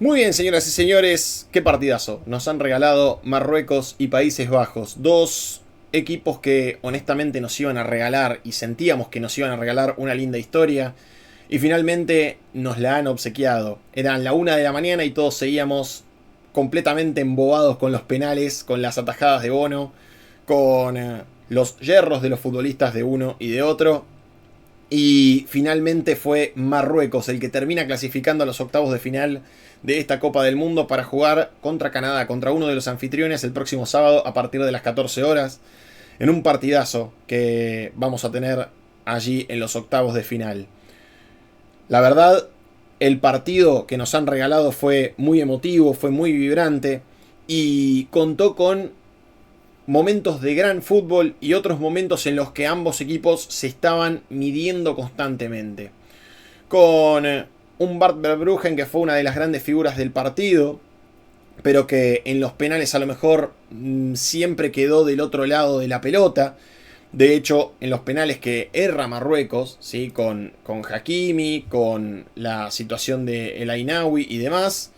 Muy bien, señoras y señores, qué partidazo. Nos han regalado Marruecos y Países Bajos. Dos equipos que honestamente nos iban a regalar y sentíamos que nos iban a regalar una linda historia. Y finalmente nos la han obsequiado. Eran la 1 de la mañana y todos seguíamos completamente embobados con los penales, con las atajadas de Bono, con los yerros de los futbolistas de uno y de otro. Y finalmente fue Marruecos el que termina clasificando a los octavos de final de esta Copa del Mundo para jugar contra Canadá, contra uno de los anfitriones el próximo sábado a partir de las 14 horas, en un partidazo que vamos a tener allí en los octavos de final. La verdad, el partido que nos han regalado fue muy emotivo, fue muy vibrante y contó con momentos de gran fútbol y otros momentos en los que ambos equipos se estaban midiendo constantemente. Con un Bart Verbruggen que fue una de las grandes figuras del partido, pero que en los penales a lo mejor siempre quedó del otro lado de la pelota. De hecho, en los penales que erra Marruecos, ¿sí? con Hakimi, con la situación de El Ainaoui y demás,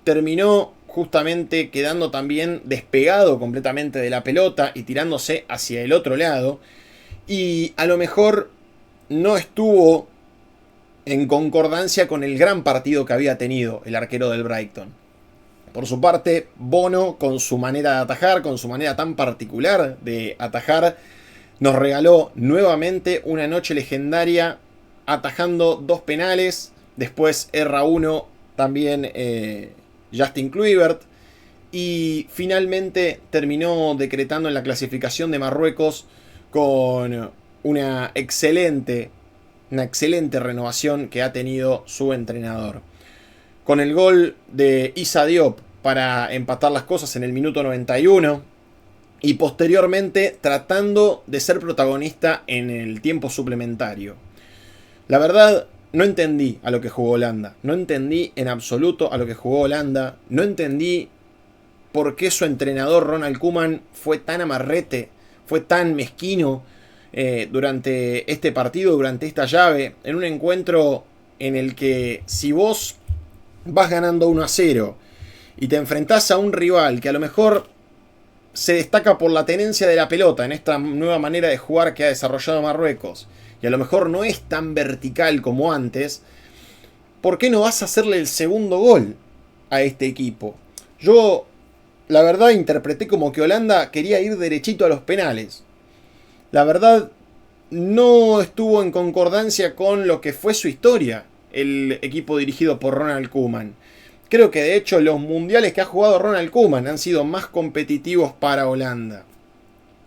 terminó justamente quedando también despegado completamente de la pelota y tirándose hacia el otro lado. Y a lo mejor no estuvo en concordancia con el gran partido que había tenido el arquero del Brighton. Por su parte, Bono, con su manera de atajar, con su manera tan particular de atajar, nos regaló nuevamente una noche legendaria atajando 2 penales. Después erra uno también Justin Kluivert. Y finalmente terminó decretando en la clasificación de Marruecos con una excelente renovación que ha tenido su entrenador. Con el gol de Issa Diop para empatar las cosas en el minuto 91. Y posteriormente tratando de ser protagonista en el tiempo suplementario. La verdad, no entendí a lo que jugó Holanda. No entendí en absoluto a lo que jugó Holanda. No entendí por qué su entrenador Ronald Koeman fue tan amarrete, fue tan mezquino durante este partido, durante esta llave, en un encuentro en el que si vos vas ganando 1-0 y te enfrentás a un rival que a lo mejor se destaca por la tenencia de la pelota en esta nueva manera de jugar que ha desarrollado Marruecos, y a lo mejor no es tan vertical como antes, ¿por qué no vas a hacerle el segundo gol a este equipo? Yo, la verdad, interpreté como que Holanda quería ir derechito a los penales. La verdad, no estuvo en concordancia con lo que fue su historia, el equipo dirigido por Ronald Koeman. Creo que de hecho los mundiales que ha jugado Ronald Koeman han sido más competitivos para Holanda.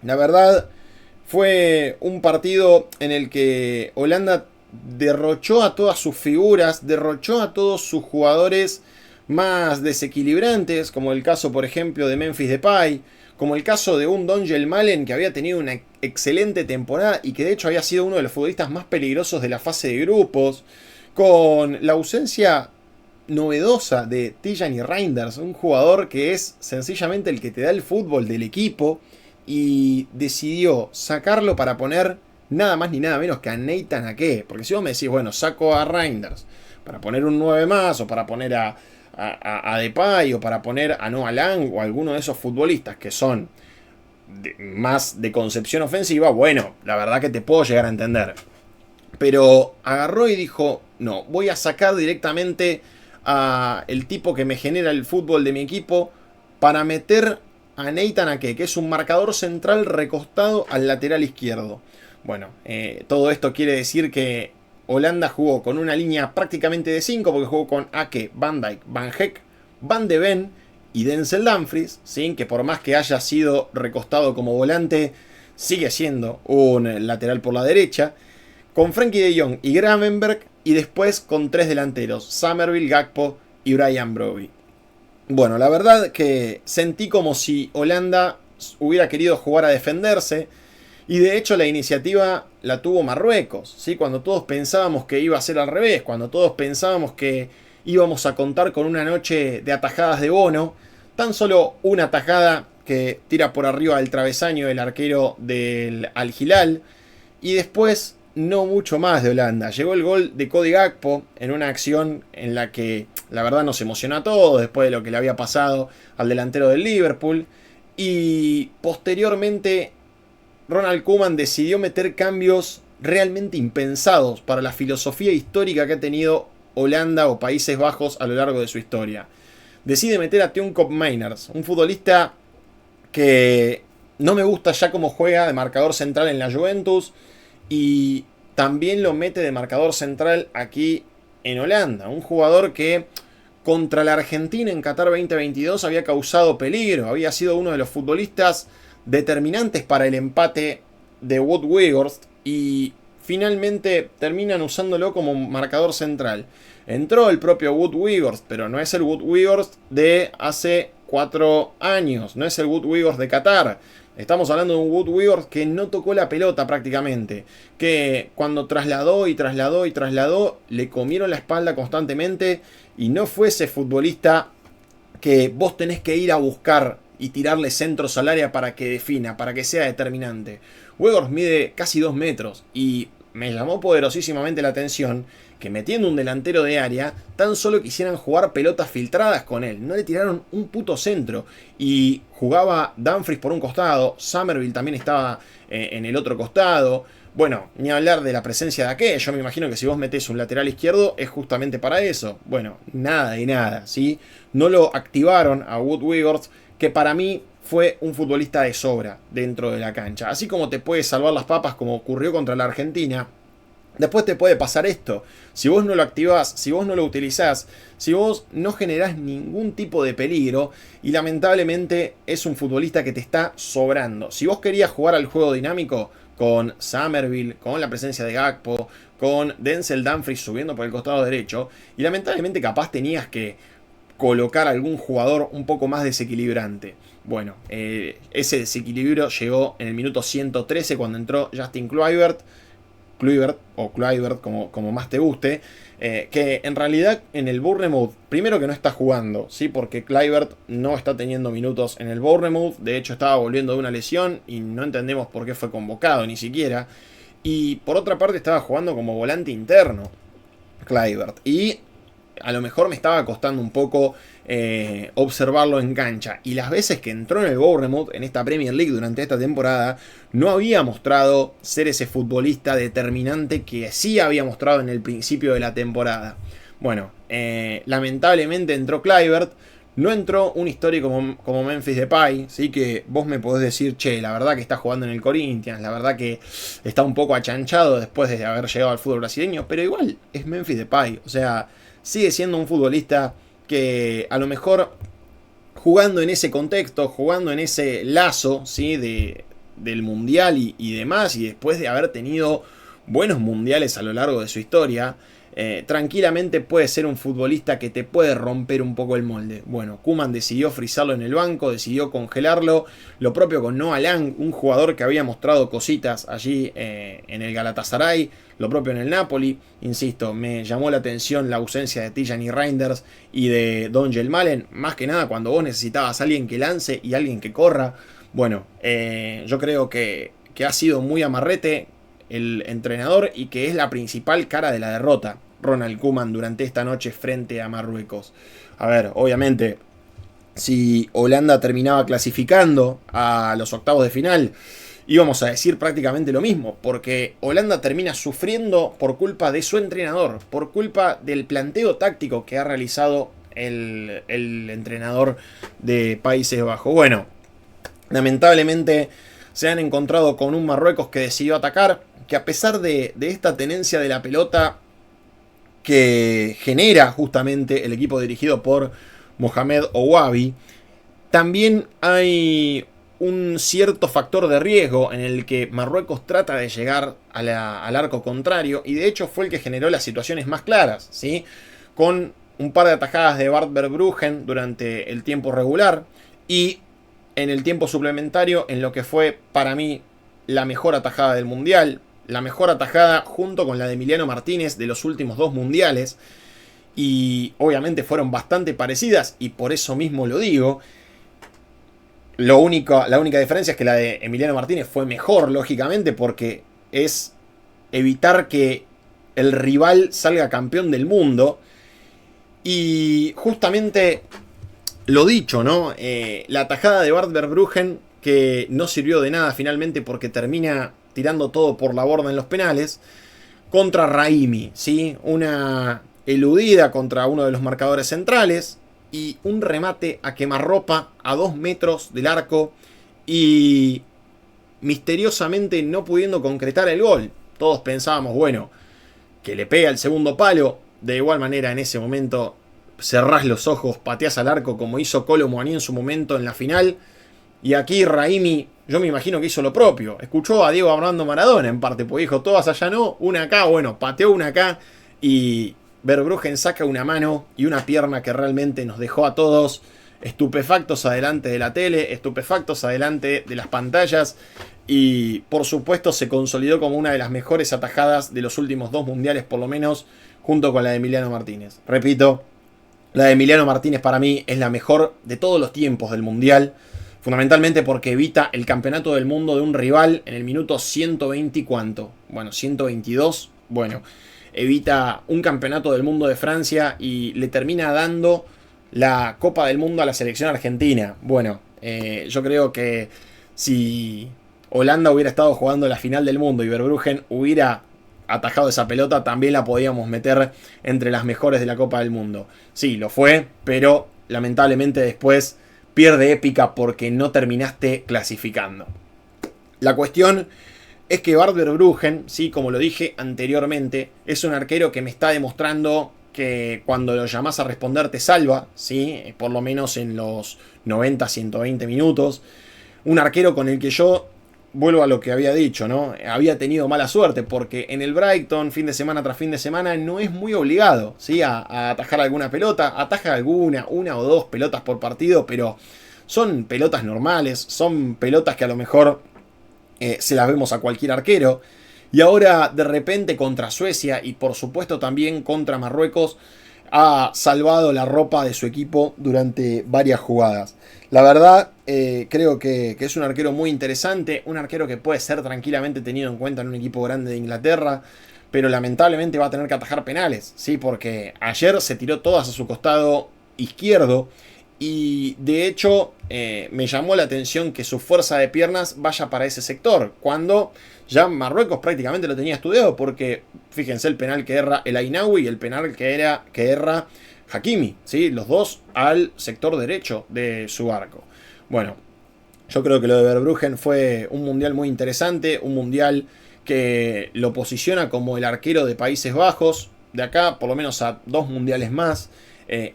La verdad, fue un partido en el que Holanda derrochó a todas sus figuras, derrochó a todos sus jugadores más desequilibrantes, como el caso, por ejemplo, de Memphis Depay, como el caso de un Dongel Malen que había tenido una excelente temporada y que de hecho había sido uno de los futbolistas más peligrosos de la fase de grupos, con la ausencia novedosa de Tijani Reinders, un jugador que es sencillamente el que te da el fútbol del equipo, y decidió sacarlo para poner nada más ni nada menos que a Nathan Ake. Porque si vos me decís, bueno, saco a Reinders para poner un 9 más, o para poner a Depay, o para poner a Noah Lang, o a alguno de esos futbolistas que son más de concepción ofensiva, bueno, la verdad que te puedo llegar a entender. Pero agarró y dijo, no, voy a sacar directamente a el tipo que me genera el fútbol de mi equipo para meter a Nathan Ake, que es un marcador central recostado al lateral izquierdo. Bueno, todo esto quiere decir que Holanda jugó con una línea prácticamente de 5, porque jugó con Ake, Van Dijk, Van Heck, Van de Ven y Denzel Dumfries, ¿sí? Que por más que haya sido recostado como volante, sigue siendo un lateral por la derecha, con Frenkie de Jong y Gravenberch, y después con 3 delanteros, Summerville, Gakpo y Brian Brobby. Bueno, la verdad que sentí como si Holanda hubiera querido jugar a defenderse, y de hecho la iniciativa la tuvo Marruecos, ¿sí? Cuando todos pensábamos que iba a ser al revés, cuando todos pensábamos que íbamos a contar con una noche de atajadas de Bono, tan solo una atajada que tira por arriba del travesaño el arquero del Al Hilal, y después no mucho más de Holanda. Llegó el gol de Cody Gakpo en una acción en la que La verdad nos emocionó a todos después de lo que le había pasado al delantero del Liverpool. Y posteriormente Ronald Koeman decidió meter cambios realmente impensados para la filosofía histórica que ha tenido Holanda o Países Bajos a lo largo de su historia. Decide meter a Teun Koopmeiners, un futbolista que no me gusta ya cómo juega de marcador central en la Juventus, y también lo mete de marcador central aquí en Holanda. Un jugador que contra la Argentina en Qatar 2022 había causado peligro, había sido uno de los futbolistas determinantes para el empate de Wout Weghorst, y finalmente terminan usándolo como marcador central. Entró el propio Wout Weghorst, pero no es el Wout Weghorst de hace 4 años, no es el Wout Weghorst de Qatar. Estamos hablando de un Wout Weghorst que no tocó la pelota prácticamente, que cuando trasladó y trasladó y trasladó, le comieron la espalda constantemente, y no fue ese futbolista que vos tenés que ir a buscar y tirarle centros al área para que defina, para que sea determinante. Weghorst mide casi 2 metros, y me llamó poderosísimamente la atención que metiendo un delantero de área, tan solo quisieran jugar pelotas filtradas con él. No le tiraron un puto centro. Y jugaba Dumfries por un costado, Somerville también estaba en el otro costado. Bueno, ni hablar de la presencia de Ake. Yo me imagino que si vos metés un lateral izquierdo es justamente para eso. Bueno, nada de nada, ¿sí? No lo activaron a Wout Weghorst, que para mí fue un futbolista de sobra dentro de la cancha. Así como te puede salvar las papas como ocurrió contra la Argentina, después te puede pasar esto. Si vos no lo activás, si vos no lo utilizás, si vos no generás ningún tipo de peligro, y lamentablemente es un futbolista que te está sobrando. Si vos querías jugar al juego dinámico con Somerville, con la presencia de Gakpo, con Denzel Dumfries subiendo por el costado derecho, y lamentablemente capaz tenías que colocar algún jugador un poco más desequilibrante. Bueno, ese desequilibrio llegó en el minuto 113 cuando entró Justin Kluivert o Kluivert, como más te guste, que en realidad en el Bournemouth, primero que no está jugando, ¿sí? Porque Kluivert no está teniendo minutos en el Bournemouth, de hecho estaba volviendo de una lesión y no entendemos por qué fue convocado ni siquiera, y por otra parte estaba jugando como volante interno Kluivert, y a lo mejor me estaba costando un poco observarlo en cancha. Y las veces que entró en el Bournemouth en esta Premier League durante esta temporada, no había mostrado ser ese futbolista determinante que sí había mostrado en el principio de la temporada. Bueno, lamentablemente entró Kluivert. No entró un histórico como Memphis Depay, ¿sí? Que vos me podés decir, che, la verdad que está jugando en el Corinthians, la verdad que está un poco achanchado después de haber llegado al fútbol brasileño, pero igual es Memphis Depay, o sea, sigue siendo un futbolista que a lo mejor jugando en ese contexto, jugando en ese lazo, ¿sí? Del mundial y demás, y después de haber tenido buenos mundiales a lo largo de su historia, tranquilamente puede ser un futbolista que te puede romper un poco el molde. Bueno, Koeman decidió frizarlo en el banco, decidió congelarlo, lo propio con Noah Lang, un jugador que había mostrado cositas allí en el Galatasaray, lo propio en el Napoli. Insisto, me llamó la atención la ausencia de Tijani Reinders y de Donjel Malen, más que nada cuando vos necesitabas a alguien que lance y alguien que corra. Bueno, yo creo que ha sido muy amarrete el entrenador y que es la principal cara de la derrota, Ronald Koeman, durante esta noche frente a Marruecos. A ver, obviamente, si Holanda terminaba clasificando a los octavos de final, íbamos a decir prácticamente lo mismo, porque Holanda termina sufriendo por culpa de su entrenador, por culpa del planteo táctico que ha realizado el entrenador de Países Bajos. Bueno, lamentablemente se han encontrado con un Marruecos que decidió atacar, que a pesar de esta tenencia de la pelota que genera justamente el equipo dirigido por Mohamed Ouabi, también hay un cierto factor de riesgo en el que Marruecos trata de llegar al arco contrario, y de hecho fue el que generó las situaciones más claras, ¿sí? Con un par de atajadas de Bart Verbruggen durante el tiempo regular, y en el tiempo suplementario en lo que fue para mí la mejor atajada del Mundial, la mejor atajada junto con la de Emiliano Martínez de los últimos 2 mundiales, y obviamente fueron bastante parecidas, y por eso mismo lo digo. La única diferencia es que la de Emiliano Martínez fue mejor, lógicamente, porque es evitar que el rival salga campeón del mundo. Y justamente lo dicho, ¿no? La atajada de Bart Verbruggen, que no sirvió de nada finalmente porque termina tirando todo por la borda en los penales, contra Raimi, ¿sí? Una eludida contra uno de los marcadores centrales y un remate a quemarropa a 2 metros del arco y misteriosamente no pudiendo concretar el gol. Todos pensábamos, bueno, que le pega el segundo palo. De igual manera, en ese momento cerrás los ojos, pateás al arco como hizo Kolo Muani en su momento en la final. Y aquí Raimi, yo me imagino que hizo lo propio. Escuchó a Diego Armando Maradona en parte, porque dijo, todas allá no, una acá. Bueno, pateó una acá y Verbruggen saca una mano y una pierna que realmente nos dejó a todos estupefactos adelante de la tele, estupefactos adelante de las pantallas. Y por supuesto se consolidó como una de las mejores atajadas de los últimos 2 mundiales, por lo menos, junto con la de Emiliano Martínez. Repito, la de Emiliano Martínez para mí es la mejor de todos los tiempos del mundial. Fundamentalmente porque evita el campeonato del mundo de un rival en el minuto 120 y cuánto. Bueno, 122. Bueno, evita un campeonato del mundo de Francia y le termina dando la Copa del Mundo a la selección argentina. Bueno, yo creo que si Holanda hubiera estado jugando la final del mundo y Verbruggen hubiera atajado esa pelota, también la podíamos meter entre las mejores de la Copa del Mundo. Sí, lo fue, pero lamentablemente después pierde épica porque no terminaste clasificando. La cuestión es que Bart Verbruggen, sí, como lo dije anteriormente, es un arquero que me está demostrando que cuando lo llamás a responder te salva, ¿sí? Por lo menos en los 90-120 minutos. Un arquero con el que yo, vuelvo a lo que había dicho, ¿no? Había tenido mala suerte porque en el Brighton, fin de semana tras fin de semana, no es muy obligado, ¿sí? A atajar alguna pelota. Ataja alguna, 1 o 2 pelotas por partido, pero son pelotas normales, son pelotas que a lo mejor se las vemos a cualquier arquero. Y ahora de repente contra Suecia y por supuesto también contra Marruecos ha salvado la ropa de su equipo durante varias jugadas. La verdad creo que es un arquero muy interesante, un arquero que puede ser tranquilamente tenido en cuenta en un equipo grande de Inglaterra, pero lamentablemente va a tener que atajar penales, ¿sí? Porque ayer se tiró todas a su costado izquierdo. Y de hecho me llamó la atención que su fuerza de piernas vaya para ese sector, cuando ya Marruecos prácticamente lo tenía estudiado, porque fíjense el penal que erra el Ainaoui y el penal que erra Hakimi, ¿sí? Los dos al sector derecho de su arco. Bueno, yo creo que lo de Verbruggen fue un mundial muy interesante, un mundial que lo posiciona como el arquero de Países Bajos, de acá por lo menos a 2 mundiales más.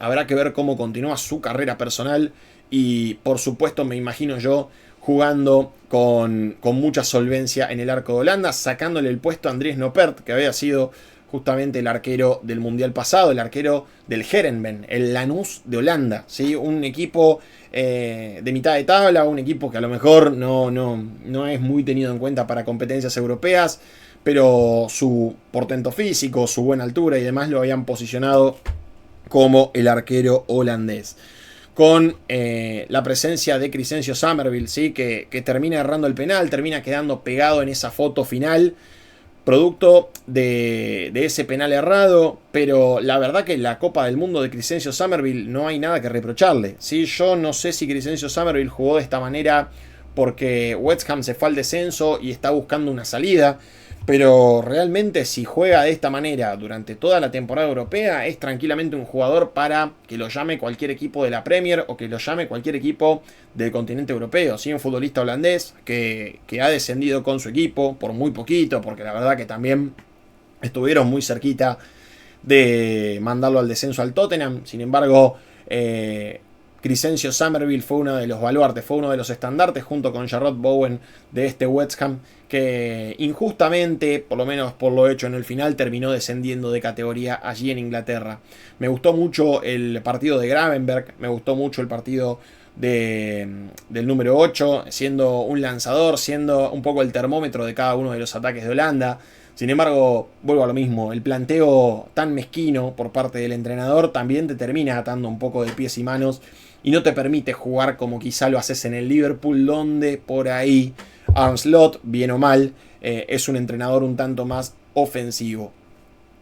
Habrá que ver cómo continúa su carrera personal y por supuesto me imagino yo jugando con mucha solvencia en el arco de Holanda, sacándole el puesto a Andries Noppert, que había sido justamente el arquero del mundial pasado, el arquero del Heerenveen, el Lanús de Holanda, ¿sí? Un equipo de mitad de tabla, un equipo que a lo mejor no es muy tenido en cuenta para competencias europeas, pero su portento físico, su buena altura y demás lo habían posicionado como el arquero holandés. Con la presencia de Crysencio Summerville, ¿sí? que termina errando el penal, termina quedando pegado en esa foto final, producto de ese penal errado, pero la verdad que en la Copa del Mundo de Crysencio Summerville no hay nada que reprocharle, ¿sí? Yo no sé si Crysencio Summerville jugó de esta manera porque West Ham se fue al descenso y está buscando una salida, pero realmente si juega de esta manera durante toda la temporada europea es tranquilamente un jugador para que lo llame cualquier equipo de la Premier o que lo llame cualquier equipo del continente europeo. ¿Sí? Un futbolista holandés que ha descendido con su equipo por muy poquito, porque la verdad que también estuvieron muy cerquita de mandarlo al descenso al Tottenham. Sin embargo, Crysencio Summerville fue uno de los baluartes, fue uno de los estandartes junto con Jarrod Bowen de este West Ham, que injustamente, por lo menos por lo hecho en el final, terminó descendiendo de categoría allí en Inglaterra. Me gustó mucho el partido de Gravenberch, me gustó mucho el partido del número 8, siendo un lanzador, siendo un poco el termómetro de cada uno de los ataques de Holanda. Sin embargo, vuelvo a lo mismo, el planteo tan mezquino por parte del entrenador también te termina atando un poco de pies y manos y no te permite jugar como quizá lo haces en el Liverpool, donde por ahí Arne Slot, bien o mal, es un entrenador un tanto más ofensivo.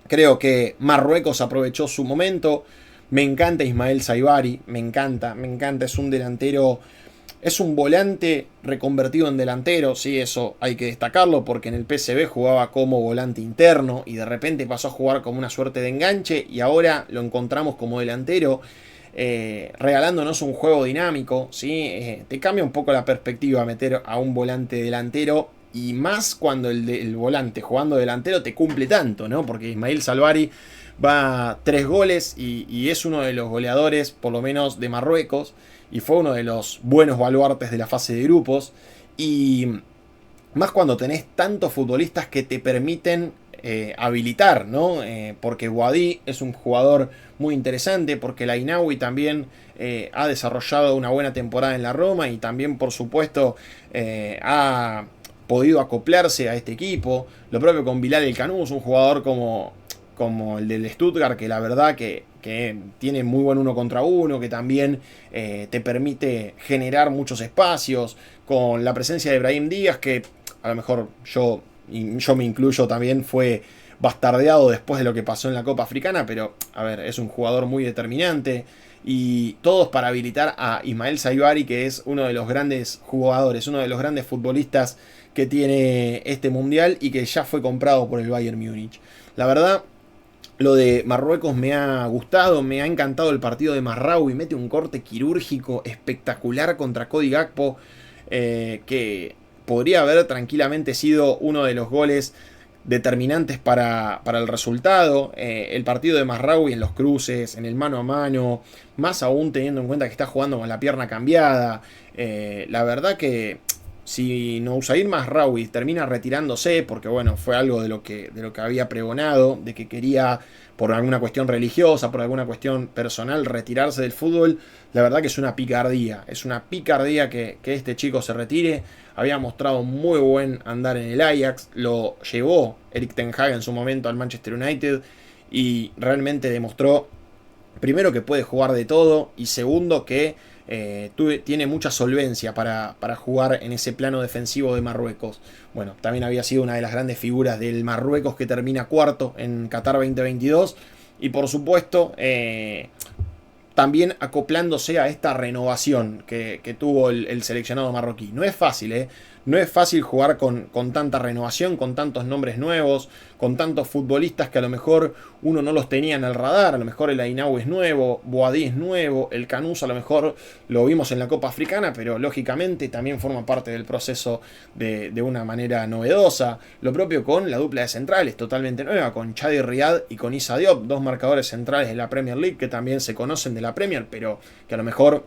Creo que Marruecos aprovechó su momento. Me encanta Ismael Saibari, me encanta, es un delantero, es un volante reconvertido en delantero, sí, eso hay que destacarlo, porque en el PSV jugaba como volante interno y de repente pasó a jugar como una suerte de enganche y ahora lo encontramos como delantero, regalándonos un juego dinámico, ¿sí? Te cambia un poco la perspectiva meter a un volante delantero y más cuando el volante jugando delantero te cumple tanto, ¿no? Porque Ismael Salvari va 3 goles y es uno de los goleadores, por lo menos de Marruecos, y fue uno de los buenos baluartes de la fase de grupos. Y más cuando tenés tantos futbolistas que te permiten habilitar, ¿no? Porque Wadi es un jugador muy interesante, porque la Inaui también ha desarrollado una buena temporada en la Roma y también, por supuesto, ha podido acoplarse a este equipo. Lo propio con Bilal El Canús, un jugador como el del Stuttgart, que la verdad que tiene muy buen uno contra uno, que también te permite generar muchos espacios, con la presencia de Brahim Díaz, que a lo mejor yo me incluyo también, fue bastardeado después de lo que pasó en la Copa Africana, pero a ver, es un jugador muy determinante. Y todos para habilitar a Ismael Saibari, que es uno de los grandes jugadores, uno de los grandes futbolistas que tiene este mundial y que ya fue comprado por el Bayern Múnich. La verdad, lo de Marruecos me ha gustado, me ha encantado el partido de Marraoui, mete un corte quirúrgico espectacular contra Cody Gakpo, que podría haber tranquilamente sido uno de los goles determinantes para el resultado. El partido de Marraoui en los cruces, en el mano a mano, más aún teniendo en cuenta que está jugando con la pierna cambiada. La verdad que si Noussair Mazraoui termina retirándose, porque bueno, fue algo de lo que había pregonado, de que quería por alguna cuestión religiosa, por alguna cuestión personal, retirarse del fútbol, la verdad que es una picardía que este chico se retire. Había mostrado muy buen andar en el Ajax, lo llevó Erik ten Hag en su momento al Manchester United y realmente demostró, primero, que puede jugar de todo y segundo que tiene mucha solvencia para jugar en ese plano defensivo de Marruecos. Bueno, también había sido una de las grandes figuras del Marruecos que termina cuarto en Qatar 2022 y por supuesto también acoplándose a esta renovación que tuvo el seleccionado marroquí. No es fácil, ¿eh? No es fácil jugar con tanta renovación, con tantos nombres nuevos, con tantos futbolistas que a lo mejor uno no los tenía en el radar. A lo mejor el Ainaou es nuevo, Boadí es nuevo, el Canús a lo mejor lo vimos en la Copa Africana, pero lógicamente también forma parte del proceso de una manera novedosa. Lo propio con la dupla de centrales, totalmente nueva, con Chadi Riad y con Issa Diop, dos marcadores centrales de la Premier League que también se conocen de la Premier, pero que a lo mejor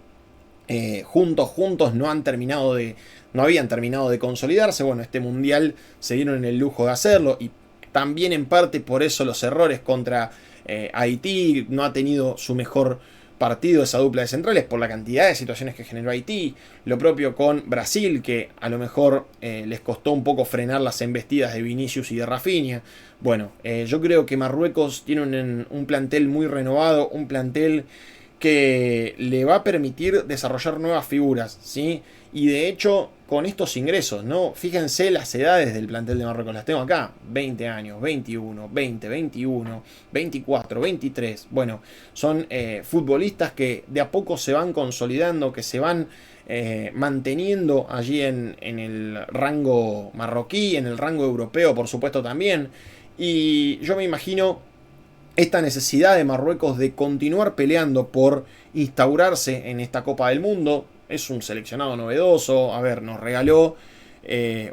juntos no habían terminado de consolidarse. Bueno, este mundial se dieron en el lujo de hacerlo y también en parte por eso los errores contra Haití. No ha tenido su mejor partido esa dupla de centrales por la cantidad de situaciones que generó Haití. Lo propio con Brasil, que a lo mejor les costó un poco frenar las embestidas de Vinicius y de Rafinha. Bueno, yo creo que Marruecos tiene un plantel muy renovado, un plantel que le va a permitir desarrollar nuevas figuras, ¿sí? Y de hecho, con estos ingresos, ¿no? Fíjense las edades del plantel de Marruecos, las tengo acá: 20 años, 21, 20, 21, 24, 23. Bueno, son futbolistas que de a poco se van consolidando, que se van manteniendo allí en el rango marroquí, en el rango europeo, por supuesto, también. Y yo me imagino esta necesidad de Marruecos de continuar peleando por instaurarse en esta Copa del Mundo. Es un seleccionado novedoso, a ver, nos regaló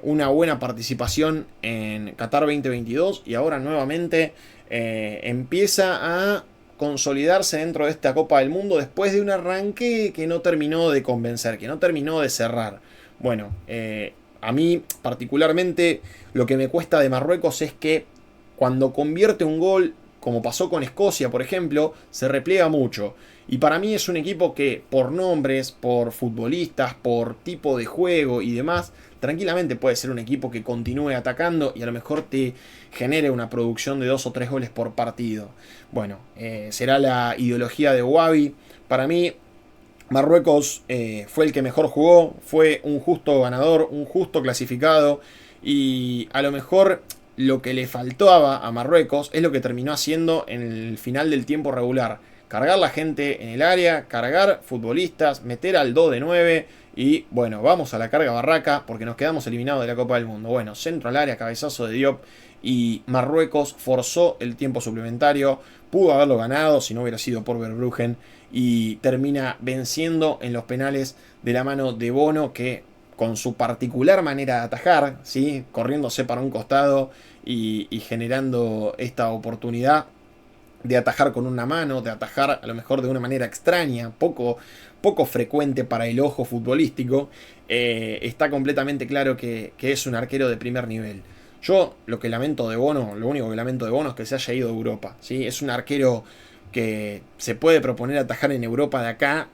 una buena participación en Qatar 2022 y ahora nuevamente empieza a consolidarse dentro de esta Copa del Mundo después de un arranque que no terminó de convencer, que no terminó de cerrar. Bueno, a mí particularmente lo que me cuesta de Marruecos es que cuando convierte un gol, como pasó con Escocia, por ejemplo, se repliega mucho. Y para mí es un equipo que, por nombres, por futbolistas, por tipo de juego y demás, tranquilamente puede ser un equipo que continúe atacando y a lo mejor te genere una producción de 2 o 3 goles por partido. Bueno, será la ideología de Wabi. Para mí, Marruecos fue el que mejor jugó, fue un justo ganador, un justo clasificado y a lo mejor lo que le faltaba a Marruecos es lo que terminó haciendo en el final del tiempo regular. cargar la gente en el área, cargar futbolistas, meter al 2 de 9 y bueno, vamos a la carga barraca porque nos quedamos eliminados de la Copa del Mundo. Bueno, centro al área, cabezazo de Diop y Marruecos forzó el tiempo suplementario, pudo haberlo ganado si no hubiera sido por Verbruggen y termina venciendo en los penales de la mano de Bono, que con su particular manera de atajar, ¿sí? Corriéndose para un costado y generando esta oportunidad de atajar con una mano, de atajar a lo mejor de una manera extraña, poco frecuente para el ojo futbolístico, está completamente claro que es un arquero de primer nivel. Yo lo que lamento de Bono, lo único que lamento de Bono es que se haya ido a Europa, ¿sí? Es un arquero que se puede proponer atajar en Europa de acá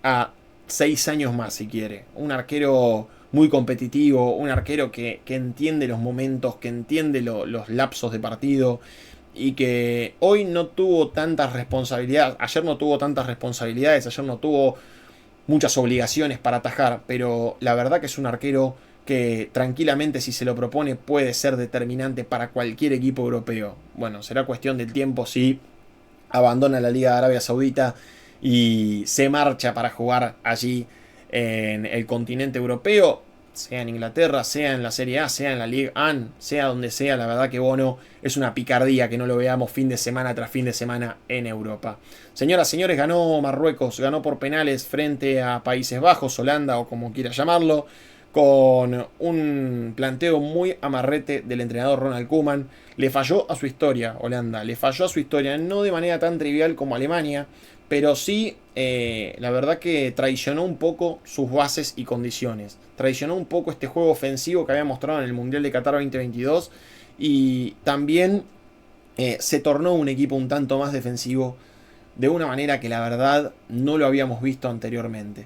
a 6 años más si quiere. Un arquero muy competitivo, un arquero que entiende los momentos, que entiende los lapsos de partido y que hoy no tuvo tantas responsabilidades, ayer no tuvo tantas responsabilidades, ayer no tuvo muchas obligaciones para atajar, pero la verdad que es un arquero que tranquilamente si se lo propone puede ser determinante para cualquier equipo europeo. Bueno, será cuestión del tiempo si abandona la Liga de Arabia Saudita y se marcha para jugar allí en el continente europeo, sea en Inglaterra, sea en la Serie A, sea en la Liga AN, sea donde sea. La verdad que Bono es una picardía que no lo veamos fin de semana tras fin de semana en Europa. Señoras, señores, ganó Marruecos, ganó por penales frente a Países Bajos, Holanda o como quiera llamarlo, con un planteo muy amarrete del entrenador Ronald Koeman. Le falló a su historia Holanda, le falló a su historia, no de manera tan trivial como Alemania, pero sí, la verdad que traicionó un poco sus bases y condiciones. Traicionó un poco este juego ofensivo que había mostrado en el Mundial de Qatar 2022 y también se tornó un equipo un tanto más defensivo de una manera que la verdad no lo habíamos visto anteriormente.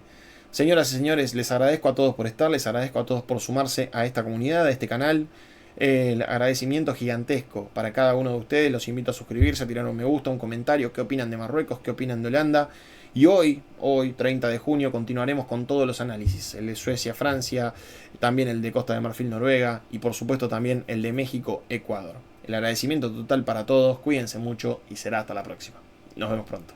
Señoras y señores, les agradezco a todos por estar, les agradezco a todos por sumarse a esta comunidad, a este canal. El agradecimiento gigantesco para cada uno de ustedes. Los invito a suscribirse, a tirar un me gusta, un comentario. ¿Qué opinan de Marruecos? ¿Qué opinan de Holanda? Y hoy, 30 de junio, continuaremos con todos los análisis. El de Suecia, Francia, también el de Costa de Marfil, Noruega y por supuesto también el de México, Ecuador. El agradecimiento total para todos. Cuídense mucho y será hasta la próxima. Nos vemos pronto.